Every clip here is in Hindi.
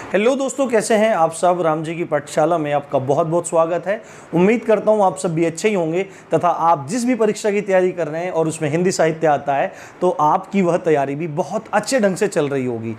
हेलो दोस्तों, कैसे हैं आप सब। राम जी की पाठशाला में आपका बहुत बहुत स्वागत है। उम्मीद करता हूं आप सब भी अच्छे ही होंगे तथा आप जिस भी परीक्षा की तैयारी कर रहे हैं और उसमें हिंदी साहित्य आता है तो आपकी वह तैयारी भी बहुत अच्छे ढंग से चल रही होगी।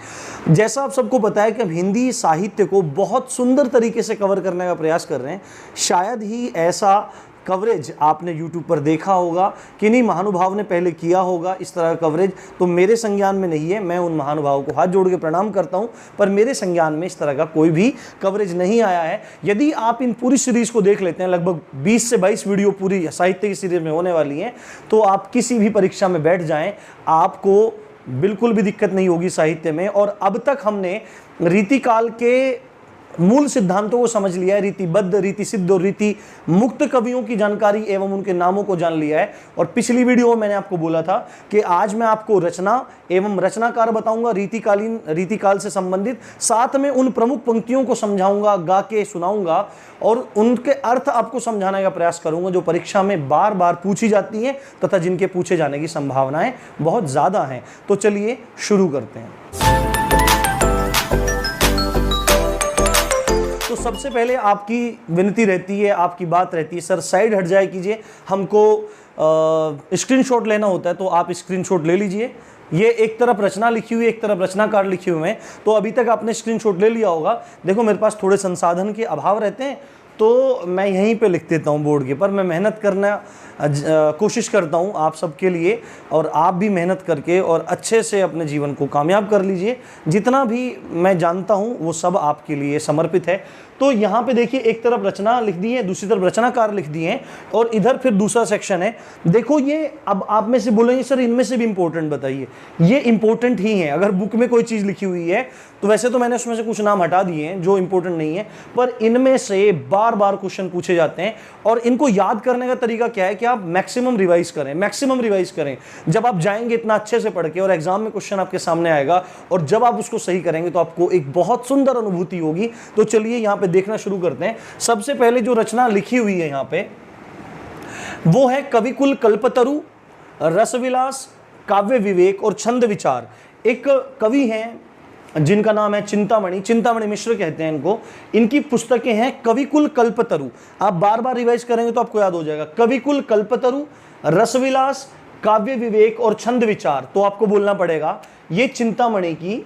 जैसा आप सबको पता है कि हम हिंदी साहित्य को बहुत सुंदर तरीके से कवर करने का प्रयास कर रहे हैं। शायद ही ऐसा कवरेज आपने YouTube पर देखा होगा, किन्हीं महानुभाव ने पहले किया होगा इस तरह का कवरेज, तो मेरे संज्ञान में नहीं है। मैं उन महानुभावों को हाथ जोड़ के प्रणाम करता हूं, पर मेरे संज्ञान में इस तरह का कोई भी कवरेज नहीं आया है। यदि आप इन पूरी सीरीज को देख लेते हैं, लगभग 20 से 22 वीडियो पूरी साहित्य की सीरीज में होने वाली हैं, तो आप किसी भी परीक्षा में बैठ जाएं, आपको बिल्कुल भी दिक्कत नहीं होगी साहित्य में। और अब तक हमने रीतिकाल के मूल सिद्धांतों को समझ लिया है, रीतिबद्ध, रीति सिद्ध और रीति मुक्त कवियों की जानकारी एवं उनके नामों को जान लिया है। और पिछली वीडियो में मैंने आपको बोला था कि आज मैं आपको रचना एवं रचनाकार बताऊंगा, रीतिकाल से संबंधित, साथ में उन प्रमुख पंक्तियों को समझाऊंगा, गा के सुनाऊंगा और उनके अर्थ आपको समझाने का प्रयास करूंगा, जो परीक्षा में बार बार पूछी जाती हैं तथा जिनके पूछे जाने की संभावनाएं बहुत ज्यादा हैं। तो चलिए शुरू करते हैं। तो सबसे पहले आपकी विनती रहती है, आपकी बात रहती है, सर साइड हट जाए कीजिए, हमको स्क्रीनशॉट लेना होता है, तो आप स्क्रीनशॉट ले लीजिए। ये एक तरफ रचना लिखी हुई है, एक तरफ रचनाकार लिखे हुए हैं, तो अभी तक आपने स्क्रीनशॉट ले लिया होगा। देखो मेरे पास थोड़े संसाधन के अभाव रहते हैं तो मैं यहीं पे लिख देता हूँ बोर्ड के पर। मैं मेहनत करना कोशिश करता हूँ आप सबके लिए, और आप भी मेहनत करके और अच्छे से अपने जीवन को कामयाब कर लीजिए। जितना भी मैं जानता हूँ वो सब आपके लिए समर्पित है। तो यहाँ पे देखिए, एक तरफ रचना लिख दी है, दूसरी तरफ रचनाकार लिख दिए हैं, और इधर फिर दूसरा सेक्शन है। देखो ये, अब आप में से बोलेंगे सर इनमें से भी इंपॉर्टेंट बताइए। ये इंपॉर्टेंट ही है। अगर बुक में कोई चीज़ लिखी हुई है तो वैसे तो मैंने उसमें से कुछ नाम हटा दिए हैं जो इंपॉर्टेंट नहीं है, पर इनमें से बार बार क्वेश्चन पूछे जाते हैं। और इनको याद करने का तरीका क्या है कि आप मैक्सिमम रिवाइज करें। जब आप जाएंगे इतना अच्छे से पढ़ के और एग्जाम में क्वेश्चन आपके सामने आएगा, और जब आप उसको सही करेंगे तो आपको एक बहुत सुंदर अनुभूति होगी। तो चलिए यहाँ पे देखना शुरू करते हैं। सबसे पहले जो रचना लिखी हुई है यहाँ पे, वो है कविकुल कल्पतरु, रसविलास, काव्य विवेक और छंद विचार। एक कवि हैं जिनका नाम है चिंतामणि मिश्र कहते हैं इनको। इनकी पुस्तकें हैं कविकुल कल्पतरु। आप बार बार रिवाइज करेंगे तो आपको याद हो जाएगा। कविकुल कल्पतरु, रसविलास, काव्य विवेक और छंद विचार। तो आपको बोलना पड़ेगा ये चिंतामणि की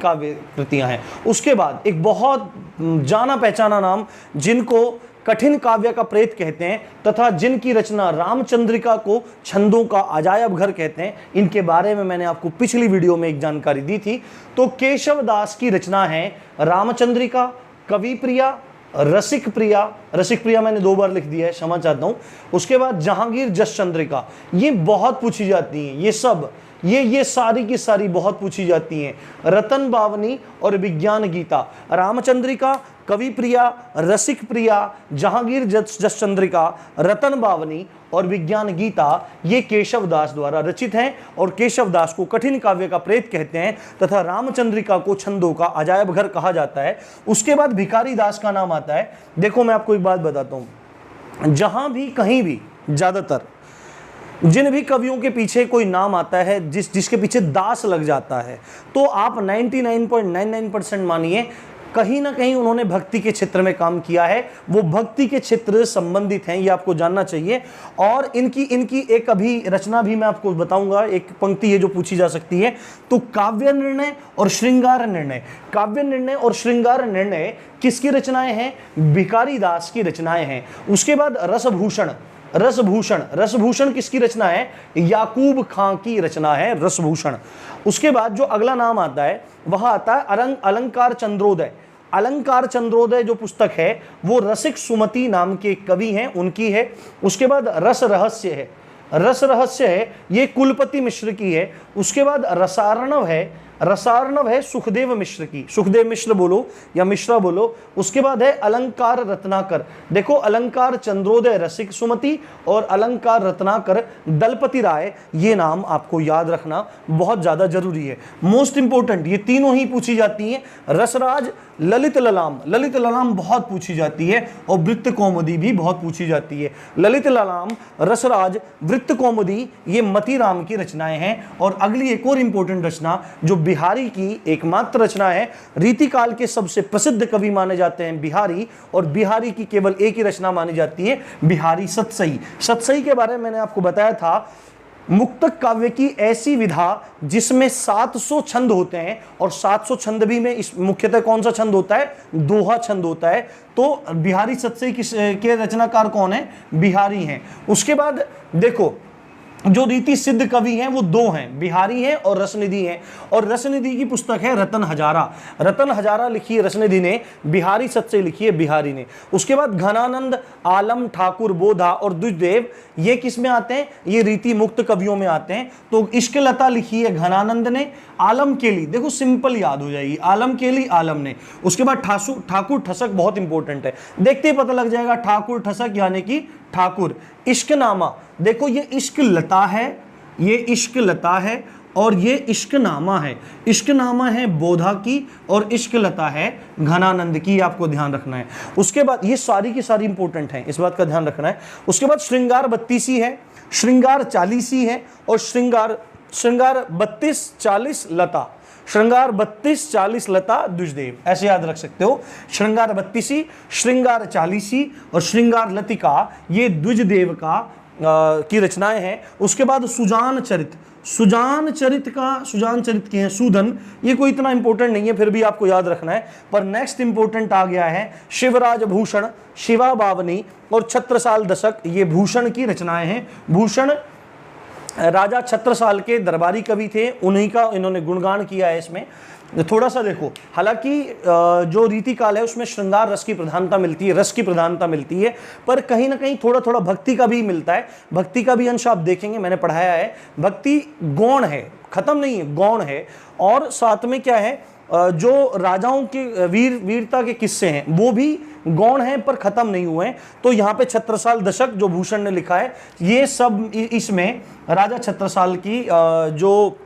काव्य कृतियां हैं। उसके बाद एक बहुत जाना पहचाना नाम, जिनको कठिन काव्य का प्रेत कहते हैं तथा जिनकी रचना रामचंद्रिका को छंदों का अजायब घर कहते हैं, इनके बारे में मैंने आपको पिछली वीडियो में एक जानकारी दी थी। तो केशव दास की रचना है रामचंद्रिका, कवि प्रिया, रसिक प्रिया मैंने 2 बार लिख दिया है, क्षमा चाहता हूं। उसके बाद जहांगीर जस चंद्रिका, ये बहुत पूछी जाती हैं, ये सब ये सारी की सारी बहुत पूछी जाती हैं। रतन बावनी और विज्ञान गीता। रामचंद्रिका, कवि प्रिया, रसिक प्रिया, जहांगीर जस चंद्रिका, रतन बावनी और विज्ञान गीता, ये केशव दास द्वारा रचित हैं। और केशव दास को कठिन काव्य का प्रेत कहते हैं तथा रामचंद्रिका को छंदों का अजायब घर कहा जाता है। उसके बाद भिखारी दास का नाम आता है। देखो मैं आपको एक बात बताता हूं, जहां भी कहीं भी ज्यादातर जिन भी कवियों के पीछे कोई नाम आता है, जिसके पीछे दास लग जाता है, तो आप 99.99% मानिए कहीं ना कहीं उन्होंने भक्ति के क्षेत्र में काम किया है। वो भक्ति के क्षेत्र से संबंधित हैं, ये आपको जानना चाहिए। और इनकी एक अभी रचना भी मैं आपको बताऊंगा, एक पंक्ति है जो पूछी जा सकती है। तो काव्य निर्णय और श्रृंगार निर्णय किसकी रचनाएं हैं? भिखारी दास की रचनाएं हैं। उसके बाद रसभूषण किसकी रचना है? याकूब खां की रचना है रसभूषण। उसके बाद जो अगला नाम आता है वह आता है अलंकार चंद्रोदय जो पुस्तक है वो रसिक सुमति नाम के कवि हैं, उनकी है। उसके बाद रस रहस्य है, ये कुलपति मिश्र की है। उसके बाद रसार्णव है सुखदेव मिश्र की। सुखदेव मिश्र बोलो या मिश्रा बोलो। उसके बाद है अलंकार रत्नाकर। देखो, अलंकार चंद्रोदय रसिक सुमति और अलंकार रत्नाकर दलपति राय, ये नाम आपको याद रखना बहुत ज्यादा जरूरी है। मोस्ट इंपोर्टेंट ये तीनों ही पूछी जाती हैं। रसराज, ललित ललाम बहुत पूछी जाती है, और वृत्त कौमुदी भी बहुत पूछी जाती है। ललित ललाम, रसराज, वृत्त कौमुदी, ये मतीराम की रचनाएं हैं। और अगली एक और इंपॉर्टेंट रचना जो बिहारी की एकमात्र रचना है। रीतिकाल के सबसे प्रसिद्ध कवि माने जाते हैं बिहारी, और बिहारी की केवल एक ही रचना मानी जाती है बिहारी सतसई। सतसई के बारे में मैंने आपको बताया था, मुक्तक काव्य की ऐसी विधा जिसमें 700 छंद होते हैं, और 700 छंद भी में इस मुख्यतः कौन सा छंद होता है? दोहा छंद होता है। तो बिहारी सतसई के रचनाकार कौन है? बिहारी हैं। उसके बाद देखो, जो रीति सिद्ध कवि हैं वो दो हैं, बिहारी हैं और रसनिधि हैं। और रसनिधि की पुस्तक है रतन हजारा। रतन हजारा लिखी है रसनिधि ने, बिहारी सतसई लिखी है बिहारी ने। उसके बाद घनानंद, आलम, ठाकुर, बोधा और द्विजदेव, ये किस में आते हैं? ये रीति मुक्त कवियों में आते हैं। तो इश्क लता लिखी है घनानंद ने। आलम केली, देखो सिंपल याद हो जाएगी, आलम केली आलम ने। उसके बाद ठाकुर ठसक बहुत इंपॉर्टेंट है, देखते ही पता लग जाएगा, ठाकुर ठसक यानी कि ठाकुर। इश्कनामा, देखो ये इश्क लता है, ये इश्क लता है, और ये इश्कनामा है। इश्कनामा है बोधा की, और इश्क लता है घनानंद की, आपको ध्यान रखना है। उसके बाद ये सारी की सारी इंपॉर्टेंट हैं, इस बात का ध्यान रखना है। उसके बाद श्रृंगार 32 है, श्रृंगार 40 है, और श्रृंगार 32 40 लता, श्रृंगार 32 40 लता द्विजदेव, ऐसे याद रख सकते हो। श्रृंगार 32, श्रृंगार 40 और श्रृंगार लतिका, ये द्विजदेव की रचनाएं हैं। उसके बाद सुजान चरित, सुजान चरित के हैं सूदन, ये कोई इतना इंपॉर्टेंट नहीं है, फिर भी आपको याद रखना है। पर नेक्स्ट इंपॉर्टेंट आ गया है शिवराज भूषण, शिवा बावनी और छत्रसाल दशक, ये भूषण की रचनाएं हैं। भूषण राजा छत्रसाल के दरबारी कवि थे, उन्हीं का इन्होंने गुणगान किया है इसमें। थोड़ा सा देखो, हालांकि जो रीतिकाल है उसमें श्रृंगार रस की प्रधानता मिलती है, रस की प्रधानता मिलती है, पर कहीं ना कहीं थोड़ा थोड़ा भक्ति का भी मिलता है। भक्ति का भी अंश आप देखेंगे, मैंने पढ़ाया है, भक्ति गौण है, खत्म नहीं है, गौण है। और साथ में क्या है, जो राजाओं के वीरता के किस्से हैं वो भी गौण हैं पर खत्म नहीं हुए हैं। तो यहाँ पे छत्रसाल दशक जो भूषण ने लिखा है, ये सब इसमें राजा छत्रसाल की जो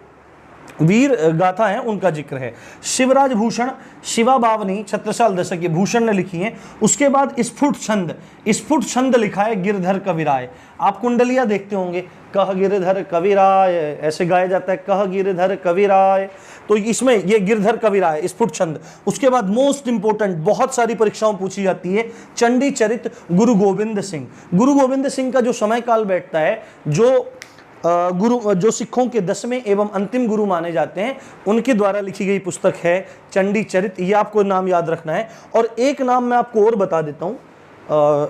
वीर गाथा है उनका जिक्र है। शिवराज भूषण, शिवा बावनी, छत्रसाल दशक, ये भूषण ने लिखी हैं। उसके बाद स्फुट छंद लिखा है गिरधर कविराय। आप कुंडलियां देखते होंगे, कह गिरधर कविराय, ऐसे गाया जाता है, कह गिरधर कविराय, तो इसमें ये गिरधर कविराय स्फुट छंद। उसके बाद मोस्ट इंपोर्टेंट, बहुत सारी परीक्षाओं पूछी जाती है, चंडी चरित गुरु गोविंद सिंह। गुरु गोविंद सिंह का जो समय काल बैठता है, जो सिखों के 10वें एवं अंतिम गुरु माने जाते हैं, उनके द्वारा लिखी गई पुस्तक है चंडी चरित, ये आपको नाम याद रखना है। और एक नाम मैं आपको और बता देता हूँ,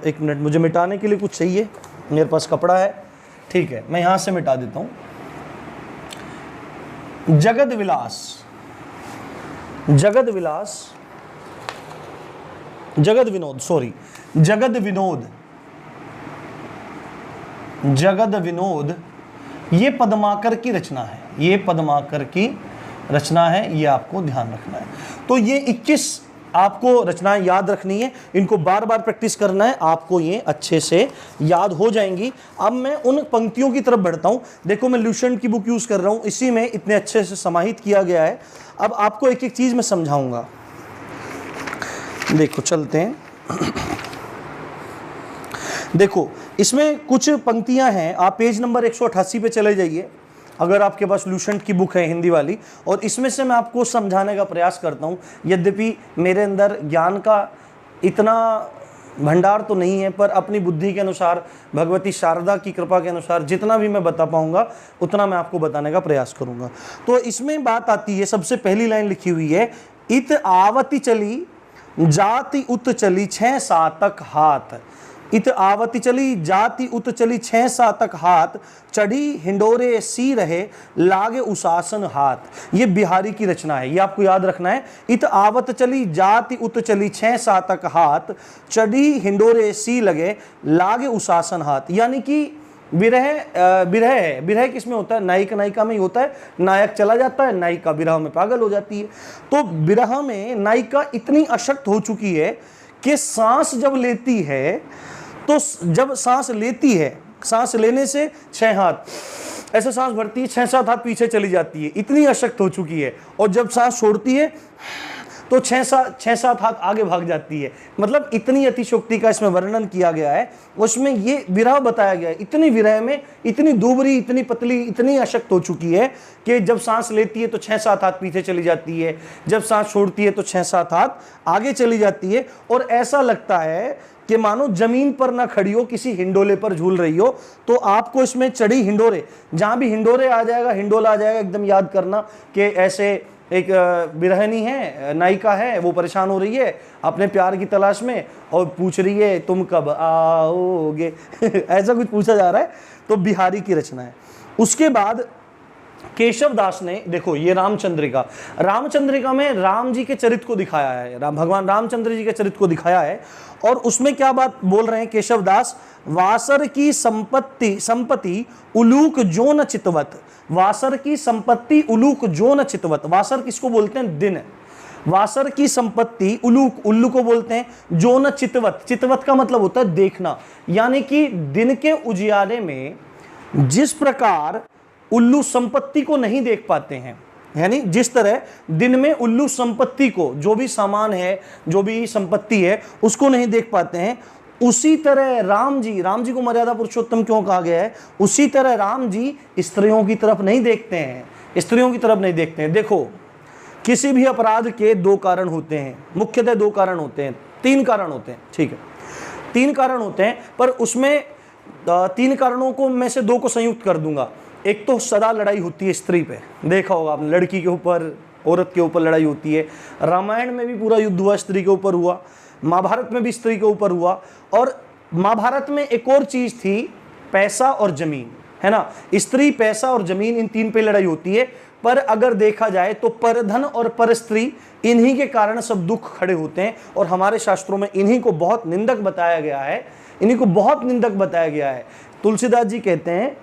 एक मिनट, मुझे मिटाने के लिए कुछ चाहिए, मेरे पास कपड़ा है, ठीक है, मैं यहाँ से मिटा देता हूँ। जगद विनोद, ये पद्माकर की रचना है, ये पद्माकर की रचना है, ये आपको ध्यान रखना है। तो ये 21 आपको रचनाएं याद रखनी है, इनको बार बार प्रैक्टिस करना है, आपको ये अच्छे से याद हो जाएंगी। अब मैं उन पंक्तियों की तरफ बढ़ता हूं। देखो मैं ल्यूसेंट की बुक यूज कर रहा हूं, इसी में इतने अच्छे से समाहित किया गया है। अब आपको एक एक चीज मैं समझाऊंगा, देखो चलते हैं। देखो इसमें कुछ पंक्तियां हैं, आप पेज नंबर 188 पे चले जाइए अगर आपके पास ल्यूसेंट की बुक है हिंदी वाली, और इसमें से मैं आपको समझाने का प्रयास करता हूं। यद्यपि मेरे अंदर ज्ञान का इतना भंडार तो नहीं है, पर अपनी बुद्धि के अनुसार, भगवती शारदा की कृपा के अनुसार जितना भी मैं बता पाऊंगा उतना मैं आपको बताने का प्रयास करूंगा। तो इसमें बात आती है, सबसे पहली लाइन लिखी हुई है, इत आवती चली जाति उत चली 6 सातक हाथ। इत आवती चली जाति उत चली 6 सातक हाथ, चढ़ी हिंडोरे सी रहे लागे उशासन हाथ। ये बिहारी की रचना है, ये आपको याद रखना है। इत आवत चली जाति उत चली 6 सातक हाथ, चढ़ी हिंडोरे सी लगे लागे उशासन हाथ। यानी कि विरह किस में होता है? नायक नायिका में ही होता है। नायक चला जाता है, नायिका विरह में पागल हो जाती है। तो विरह में नायिका इतनी अशक्त हो चुकी है कि सांस जब लेती है, तो जब सांस लेती है, सांस लेने से 6 हाथ ऐसे सांस भरती है, 6-7 हाथ पीछे चली जाती है, इतनी अशक्त हो चुकी है। और जब सांस छोड़ती है तो 6-7 हाथ आगे भाग जाती है। मतलब इतनी अतिशयोक्ति का इसमें वर्णन किया गया है, उसमें ये विरह बताया गया है। इतनी विरह में इतनी दुबरी, इतनी पतली, इतनी अशक्त हो चुकी है कि जब सांस लेती है तो 6-7 हाथ पीछे चली जाती है, जब सांस छोड़ती है तो 6-7 हाथ आगे चली जाती है, और ऐसा लगता है कि मानो जमीन पर ना खड़ी हो, किसी हिंडोले पर झूल रही हो। तो आपको इसमें चढ़ी हिंडोरे, जहां भी हिंडोरे आ जाएगा, हिंडोला आ जाएगा, एकदम याद करना कि ऐसे एक बिरहनी है, नायिका है, वो परेशान हो रही है अपने प्यार की तलाश में और पूछ रही है तुम कब आओगे ऐसा कुछ पूछा जा रहा है। तो बिहारी की रचना है। उसके बाद केशव दास ने, देखो ये रामचंद्रिका में राम जी के चरित्र को दिखाया है, भगवान रामचंद्र जी के चरित्र को दिखाया है। और उसमें क्या बात बोल रहे हैं केशव दास? वासर की संपत्ति उलूक जो न चितवत, वासर की संपत्ति उलूक जो न चितवत। वासर किसको बोलते हैं? दिन। वासर की संपत्ति उलूक, उल्लू को बोलते हैं, जो न चितवत, चितवत का मतलब होता है देखना, यानी कि दिन के उजियारे में जिस प्रकार उल्लू संपत्ति को नहीं देख पाते हैं, यानी जिस तरह दिन में उल्लू संपत्ति को, जो भी सामान है, जो भी संपत्ति है, उसको नहीं देख पाते हैं, उसी तरह राम जी को मर्यादा पुरुषोत्तम क्यों कहा गया है? उसी तरह राम जी स्त्रियों की तरफ नहीं देखते हैं, स्त्रियों की तरफ नहीं देखते हैं। देखो, किसी भी अपराध के 2 कारण होते हैं, मुख्यतः 2 कारण होते हैं, 3 कारण होते हैं, ठीक है, 3 कारण होते हैं, पर उसमें 3 कारणों को मैं से 2 को संयुक्त कर दूंगा। एक तो सदा लड़ाई होती है स्त्री पे, देखा होगा आपने, लड़की के ऊपर, औरत के ऊपर लड़ाई होती है। रामायण में भी पूरा युद्ध हुआ, स्त्री के ऊपर हुआ, महाभारत में भी स्त्री के ऊपर हुआ। और महाभारत में एक और चीज थी, पैसा और जमीन, है ना। स्त्री, पैसा और जमीन, इन 3 पे लड़ाई होती है। पर अगर देखा जाए तो परधन और पर स्त्री, इन्हीं के कारण सब दुख खड़े होते हैं। और हमारे शास्त्रों में इन्हीं को बहुत निंदक बताया गया है, इन्हीं को बहुत निंदक बताया गया है। तुलसीदास जी कहते हैं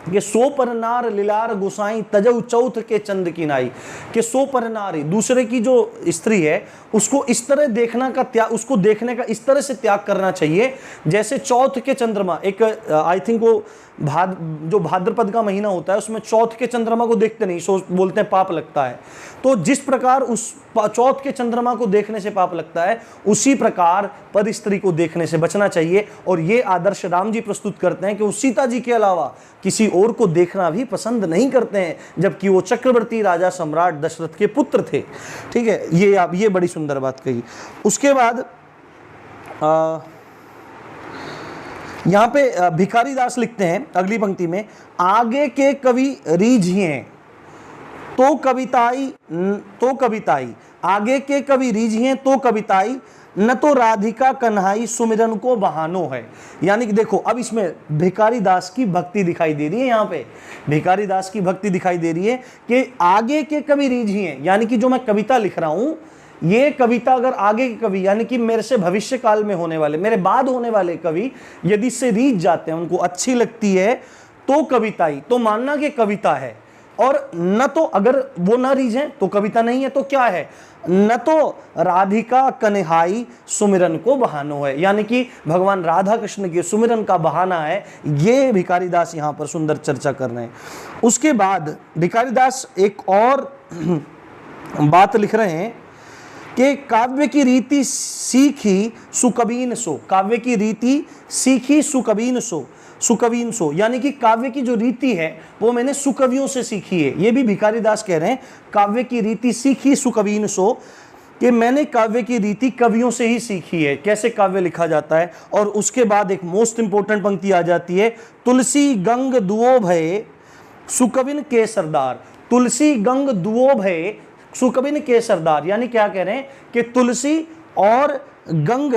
कि सो पर नार लीलार गुसाई तजऊ चौथ के चंद की नाई, कि सो पर नारी, दूसरे की जो स्त्री है उसको इस तरह देखना का त्याग, उसको देखने का इस तरह से त्याग करना चाहिए जैसे चौथ के चंद्रमा, एक आई थिंक वो जो भाद्रपद का महीना होता है उसमें चौथ के चंद्रमा को देखते नहीं, सो बोलते हैं पाप लगता है। तो जिस प्रकार उस चौथ के चंद्रमा को देखने से पाप लगता है, उसी प्रकार पर स्त्री को देखने से बचना चाहिए। और ये आदर्श राम जी प्रस्तुत करते हैं कि वो सीता जी के अलावा किसी और को देखना भी पसंद नहीं करते हैं, जबकि वो चक्रवर्ती राजा सम्राट दशरथ के पुत्र थे। ठीक है, ये बड़ी सुंदर बात कही। उसके बाद यहाँ पे भिखारी दास लिखते हैं अगली पंक्ति में, आगे के कवि रीझिए तो कविताई, आगे के कवि रीझिए तो कविताई, न तो राधिका कन्हाई सुमिरन को बहानो है। यानी कि देखो, अब इसमें भिखारी दास की भक्ति दिखाई दे रही है। यहाँ पे भिखारी दास की भक्ति दिखाई दे रही है कि आगे के कवि रीझिए, यानी कि जो मैं कविता लिख रहा हूं, ये कविता अगर आगे के कवि, यानी कि मेरे से भविष्य काल में होने वाले, मेरे बाद होने वाले कवि यदि इससे रीझ जाते हैं, उनको अच्छी लगती है, तो कविताई, तो मानना कि कविता है। और न तो अगर वो न रीझे तो कविता नहीं है, तो क्या है? न तो राधिका कन्हाई सुमिरन को बहानो है, यानी कि भगवान राधा कृष्ण के सुमिरन का बहाना है। ये भिखारी दास यहाँ पर सुंदर चर्चा कर रहे हैं। उसके बाद भिखारी दास एक और बात लिख रहे हैं कि काव्य की रीति सीखी सुकवीन सो, काव्य की रीति सीखी सुकवीन सो, यानी कि काव्य की जो रीति है वो मैंने सुकवियों से सीखी है। ये भी भिखारी दास कह रहे हैं, काव्य की रीति सीखी सुकवीन सो, कि मैंने काव्य की रीति कवियों से ही सीखी है, कैसे काव्य लिखा जाता है। और उसके बाद एक मोस्ट इंपोर्टेंट पंक्ति आ जाती है, तुलसी गंग दुओ भये सुकविन के सरदार, तुलसी गंग दुओ भये सुकविन के सरदार, यानी क्या कह रहे हैं कि तुलसी और गंग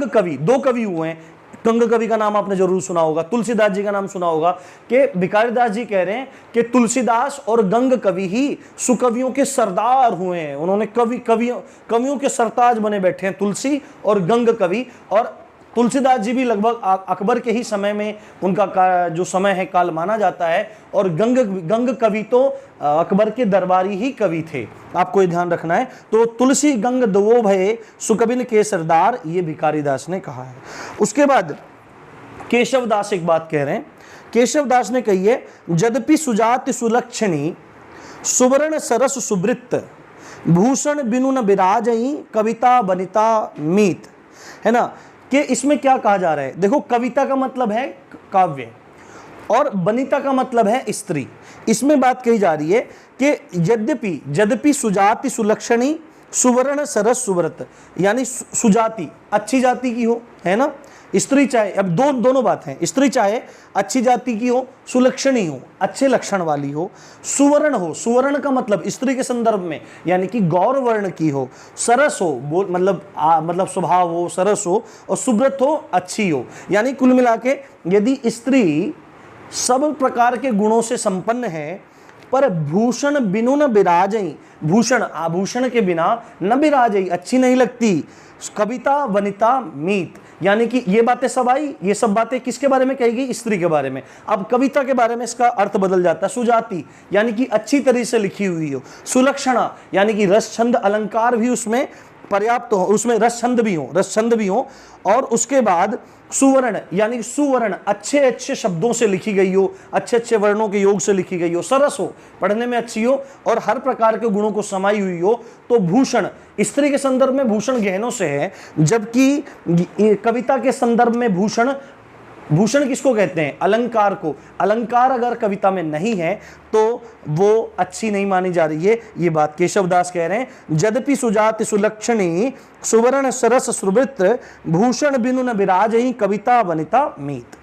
कवि, 2 कवि हुए हैं। गंग कवि का नाम आपने जरूर सुना होगा, तुलसीदास जी का नाम सुना होगा। कि भिखारी दास जी कह रहे हैं कि तुलसीदास और गंग कवि ही सुकवियों के सरदार हुए हैं। उन्होंने कवियों के सरताज बने बैठे हैं, तुलसी और गंग कवि। और तुलसीदास जी भी लगभग अकबर के ही समय में उनका जो समय है काल माना जाता है। और गंग कवि तो अकबर के दरबारी ही कवि थे, आपको ये ध्यान रखना है। तो तुलसी गंग दुओ भये सुकविन के सरदार, ये भिखारी दास ने कहा है। उसके बाद केशव दास एक बात कह रहे हैं, केशव दास ने कही है, यद्यपि सुजाति सुलक्षणी सुवर्ण सरस सुवृत्त भूषण बिनु न बिराजई कविता बनिता मीत, है ना। कि इसमें क्या कहा जा रहा है, देखो कविता का मतलब है काव्य और बनिता का मतलब है स्त्री। इसमें बात कही जा रही है कि यद्यपि यद्यपि सुजाति सुलक्षणी सुवर्ण सरस सुव्रत, यानी सुजाति अच्छी जाति की हो, है ना, स्त्री चाहे, अब दोनों बात है, स्त्री चाहे अच्छी जाति की हो, सुलक्षणी हो, अच्छे लक्षण वाली हो, सुवर्ण हो, सुवर्ण का मतलब स्त्री के संदर्भ में यानी कि गौर वर्ण की हो, सरस हो मतलब स्वभाव हो, सरस हो, और सुव्रत हो, अच्छी हो। यानी कुल मिला के यदि स्त्री सब प्रकार के गुणों से संपन्न है पर भूषण बिनु न बिराजई, भूषण आभूषण के बिना न बिराजई, अच्छी नहीं लगती, कविता वनिता मीत, यानी कि ये बातें सब आई, ये सब बातें किसके बारे में कही गई, स्त्री के बारे में। अब कविता के बारे में इसका अर्थ बदल जाता है, सुजाति यानी कि अच्छी तरह से लिखी हुई हो, सुलक्षणा यानी कि रस छंद अलंकार भी उसमें पर्याप्त हो, उसमें रस छंद भी हो, और उसके बाद सुवर्ण यानी सुवर्ण अच्छे अच्छे शब्दों से लिखी गई हो, अच्छे अच्छे वर्णों के योग से लिखी गई हो, सरस हो, पढ़ने में अच्छी हो, और हर प्रकार के गुणों को समाई हुई हो। तो भूषण स्त्री के संदर्भ में भूषण गहनों से है, जबकि कविता के संदर्भ में भूषण किसको कहते हैं, अलंकार को। अलंकार अगर कविता में नहीं है तो वो अच्छी नहीं मानी जा रही है, ये बात केशवदास कह रहे हैं। यद्यपि सुजाति सुलक्षणी सुवर्ण सरस सुवृत भूषण बिनु न बिराजई कविता वनिता मीत।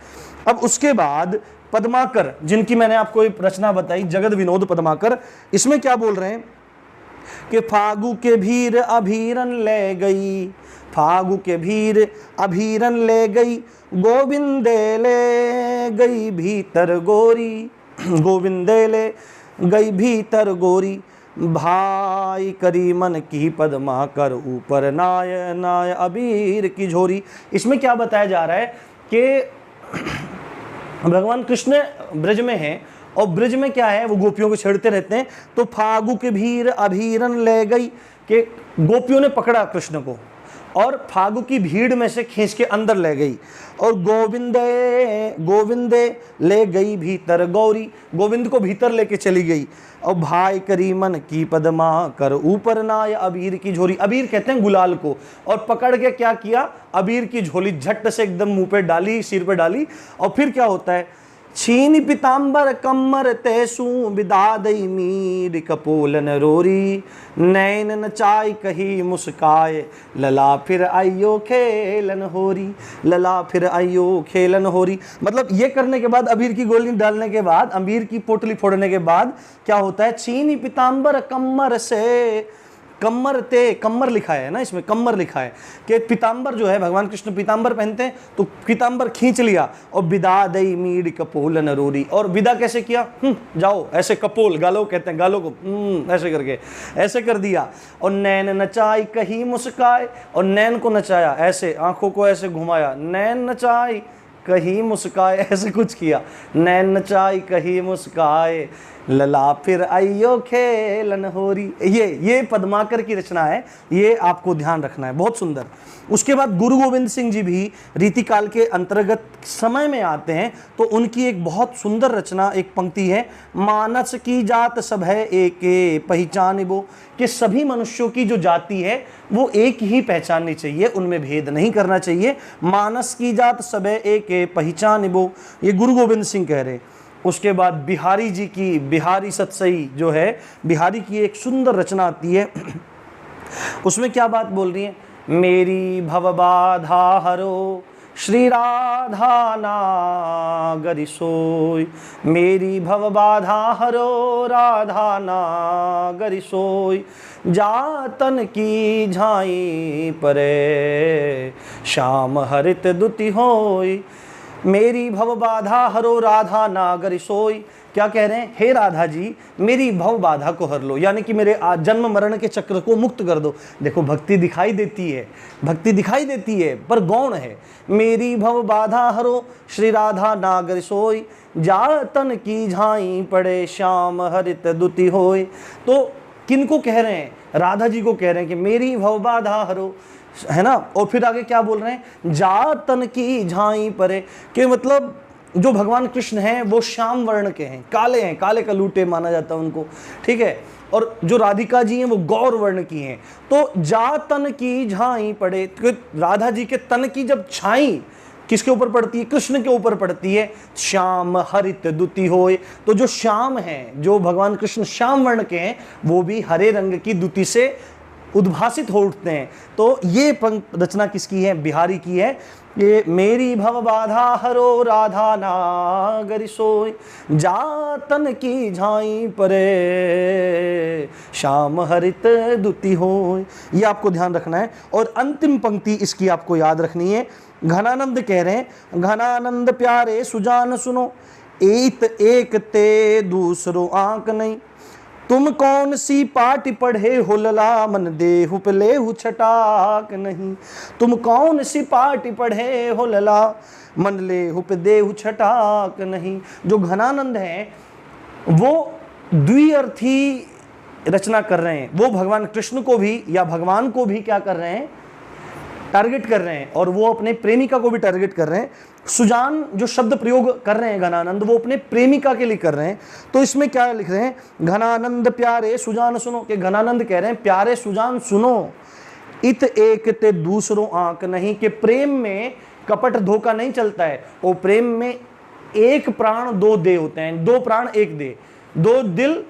अब उसके बाद पद्माकर, जिनकी मैंने आपको एक रचना बताई जगत विनोद पद्माकर, इसमें क्या बोल रहे हैं कि फागु के भीर अभीरन ले गई, फागु के भीर अभीरन ले गई, गोविंदे ले गई भीतर गोरी, गोविंदे ले गई भीतर गोरी, भाई करी मन की पद्मा कर ऊपर नाय नाय अबीर की झोरी। इसमें क्या बताया जा रहा है कि भगवान कृष्ण ब्रज में हैं और ब्रज में क्या है, वो गोपियों को छेड़ते रहते हैं। तो फागु के भीर अभीरन ले गई, कि गोपियों ने पकड़ा कृष्ण को और फागु की भीड़ में से खींच के अंदर ले गई, और गोविंदे गोविंदे ले गई भीतर गौरी, गोविंद को भीतर लेके चली गई, और भाई करी मन की पद्मा कर ऊपर नाय अबीर की झोरी, अबीर कहते हैं गुलाल को, और पकड़ के क्या किया, अबीर की झोली झट से एकदम मुंह पे डाली, सिर पे डाली, और फिर क्या होता है, छीन पिताम्बर कमर तैसू विदा दई मीर कपोलन रोरी, नैन नचाई कही मुस्काए लला फिर आइयो खेलन होरी, लला फिर आइयो खेलन होरी। मतलब ये करने के बाद, अबीर की गोली डालने के बाद, अबीर की पोटली फोड़ने के बाद क्या होता है, छीनी पिताम्बर कमर से, कम्मर ते, कम्मर लिखा है ना इसमें, कम्मर लिखा है कि पीताम्बर जो है, भगवान कृष्ण पीताम्बर पहनते हैं, तो पीताम्बर खींच लिया, और विदा दई मीड कपोल नरोरी, और विदा कैसे किया, जाओ, ऐसे कपोल, गालो कहते हैं, गालों को ऐसे करके ऐसे कर दिया, और नैन नचाई कहीं मुस्काए, और नैन को नचाया, ऐसे आंखों को ऐसे घुमाया, नैन नचाई कहीं मुस्काए, ऐसे कुछ किया, नैन नचाई कहीं मुस्काए लला फिर आइयो खेलन होरी। ये पद्माकर की रचना है, ये आपको ध्यान रखना है, बहुत सुंदर। उसके बाद गुरु गोविंद सिंह जी भी रीतिकाल के अंतर्गत समय में आते हैं, तो उनकी एक बहुत सुंदर रचना, एक पंक्ति है, मानस की जात सब है एक पहचान वो, कि सभी मनुष्यों की जो जाति है वो एक ही पहचाननी चाहिए, उनमें भेद नहीं करना चाहिए, मानस की जात सब है एक पहचान वो, ये गुरु गोविंद सिंह कह रहे। उसके बाद बिहारी जी की, बिहारी सतसई जो है, बिहारी की एक सुंदर रचना आती है, उसमें क्या बात बोल रही है, मेरी भवबाधा हरो श्री राधा नागरी सोई, मेरी भवबाधा हरो राधा नागरी सोई, जातन की झाई परे श्याम हरित दुति होई, मेरी भव बाधा हरो राधा नागर सोई। क्या कह रहे हैं, हे राधा जी मेरी भव बाधा को हर लो, यानी कि मेरे जन्म मरण के चक्र को मुक्त कर दो। देखो भक्ति दिखाई देती है, भक्ति दिखाई देती है पर गौण है। मेरी भव बाधा हरो श्री राधा नागर सोई, जातन की झाई पड़े श्याम हरित दुति होय। तो किनको कह रहे हैं, राधा जी को कह रहे हैं कि मेरी भव बाधा हरो, है ना। और फिर आगे क्या बोल रहे हैं, जातन की झाई परे, के मतलब जो भगवान कृष्ण हैं वो श्याम वर्ण के हैं, काले हैं, काले कलूटे माना जाता है उनको, ठीक है। और जो राधिका जी हैं वो गौर वर्ण की हैं। तो जा तन की झाई पड़े, राधा जी के तन की जब छाई किसके ऊपर पड़ती है? कृष्ण के ऊपर पड़ती है। श्याम हरित दुति होए, तो जो श्याम हैं, जो भगवान कृष्ण श्याम वर्ण के हैं, वो भी हरे रंग की दुति से उद्भासित हो उठते हैं। तो ये रचना किसकी है? बिहारी की है। ये मेरी भव बाधा हरो राधा नागरि सोय, जातन की झाई परे श्याम हरित दुति होय। ये आपको ध्यान रखना है। और अंतिम पंक्ति इसकी आपको याद रखनी है। घनानंद कह रहे हैं, घनानंद प्यारे सुजान सुनो, एक एक ते दूसरो आंक नहीं, तुम कौन सी पाटी पढ़े हो लला, मन देहु पलेहु छटाक नहीं। तुम कौन सी पाटी पढ़े हो लला, मन लेहु पे देहु छटाक नहीं। जो घनानंद हैं वो द्विअर्थी रचना कर रहे हैं। वो भगवान कृष्ण को भी या भगवान को भी क्या कर रहे हैं? टारगेट कर रहे हैं, और वो अपने प्रेमिका को भी टारगेट कर रहे हैं। सुजान जो शब्द प्रयोग कर रहे हैं घनानंद, वो अपने प्रेमिका के लिए कर रहे हैं। तो इसमें क्या लिख रहे हैं? घनानंद प्यारे सुजान सुनो, कि घनानंद कह रहे हैं प्यारे सुजान सुनो, इत एक ते दूसरों आंक नहीं, कि प्रेम में कपट धोखा नहीं चलता है। वो प्रेम में एक प्राण दो देह होते हैं, दो प्राण एक देह, दो दिल,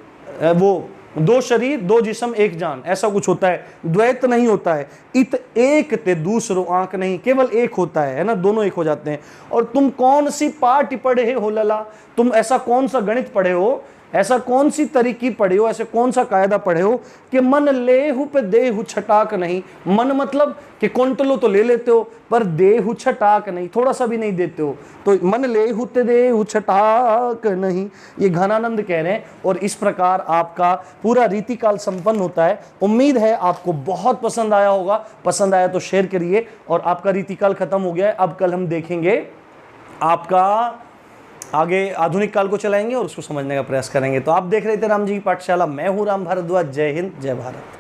वो दो शरीर दो जिस्म एक जान, ऐसा कुछ होता है। द्वैत नहीं होता है। इत एक ते दूसरो आंक नहीं, केवल एक होता है ना, दोनों एक हो जाते हैं। और तुम कौन सी पाठ पढ़े हो लला, तुम ऐसा कौन सा गणित पढ़े हो, ऐसा कौन सी तरीकी पढ़े हो, ऐसे कौन सा कायदा पढ़े हो कि मन लेहु पे देहु छटाक नहीं। मन मतलब कि क्विंटलों तो ले लेते हो, पर देहु छटाक नहीं, थोड़ा सा भी नहीं देते हो। तो मन लेहु ते देहु छटाक नहीं, ये घनानंद कह रहे हैं। और इस प्रकार आपका पूरा रीतिकाल संपन्न होता है। उम्मीद है आपको बहुत पसंद आया होगा। पसंद आया तो शेयर करिए। और आपका रीतिकाल खत्म हो गया है। अब कल हम देखेंगे आपका आगे आधुनिक काल को चलाएंगे और उसको समझने का प्रयास करेंगे। तो आप देख रहे थे राम जी की पाठशाला। मैं हूं राम भारद्वाज। जय हिंद, जय भारत।